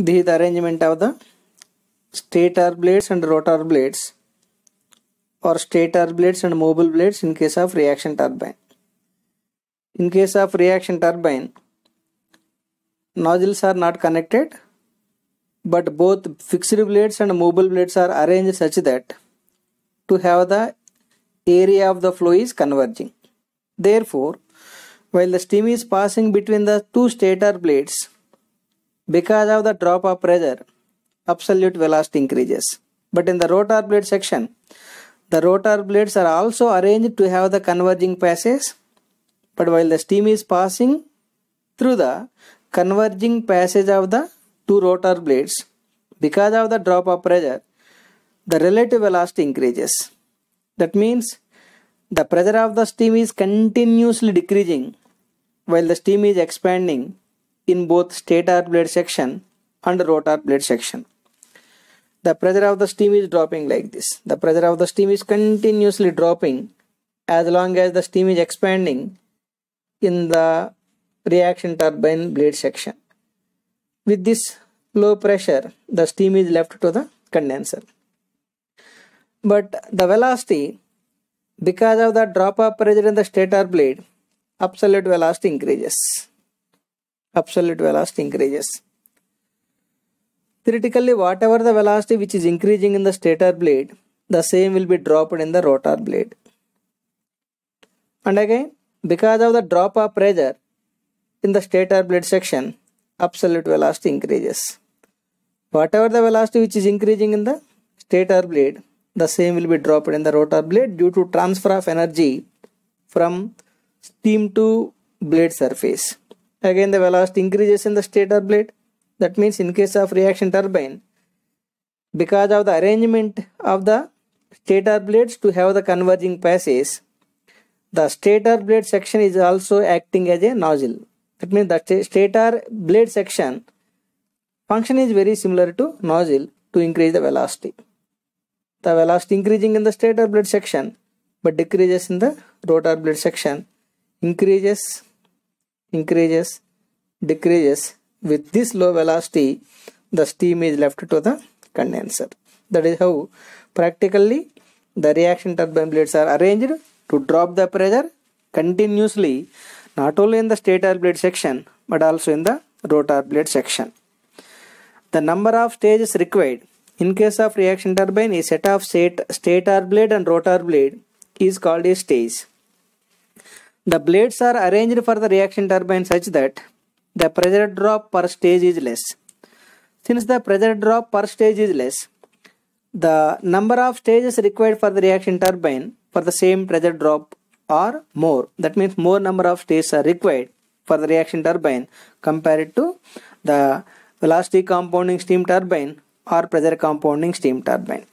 This is the arrangement of the stator blades and rotor blades, or stator blades and mobile blades in case of reaction turbine. In case of reaction turbine, nozzles are not connected, but both fixed blades and mobile blades are arranged such that to have the area of the flow is converging. Therefore, while the steam is passing between the two stator blades, because of the drop of pressure, absolute velocity increases. But in the rotor blade section, the rotor blades are also arranged to have the converging passes, but while the steam is passing through the converging passage of the two rotor blades, because of the drop of pressure, the relative velocity increases. That means the pressure of the steam is continuously decreasing while the steam is expanding in both stator blade section and rotor blade section. The pressure of the steam is dropping like this. The pressure of the steam is continuously dropping as long as the steam is expanding in the reaction turbine blade section. With this low pressure, the steam is left to the condenser. But the velocity, because of the drop of pressure in the stator blade, absolute velocity increases. Absolute velocity increases. Theoretically, whatever the velocity which is increasing in the stator blade, the same will be dropped in the rotor blade. And again, because of the drop of pressure in the stator blade section, absolute velocity increases. Whatever the velocity which is increasing in the stator blade, the same will be dropped in the rotor blade due to transfer of energy from steam to blade surface. Again, the velocity increases in the stator blade. That means in case of reaction turbine, because of the arrangement of the stator blades to have the converging passes, the stator blade section is also acting as a nozzle. That means the stator blade section function is very similar to nozzle to increase the velocity. The velocity increasing in the stator blade section but decreases in the rotor blade section, increases, decreases. With this low velocity, the steam is left to the condenser. That is how practically the reaction turbine blades are arranged to drop the pressure continuously, not only in the stator blade section but also in the rotor blade section. The number of stages required in case of reaction turbine, a set of stator blade and rotor blade is called a stage. The blades are arranged for the reaction turbine such that the pressure drop per stage is less. Since the pressure drop per stage is less, the number of stages required for the reaction turbine for the same pressure drop are more. That means more number of stages are required for the reaction turbine compared to the velocity compounding steam turbine or pressure compounding steam turbine.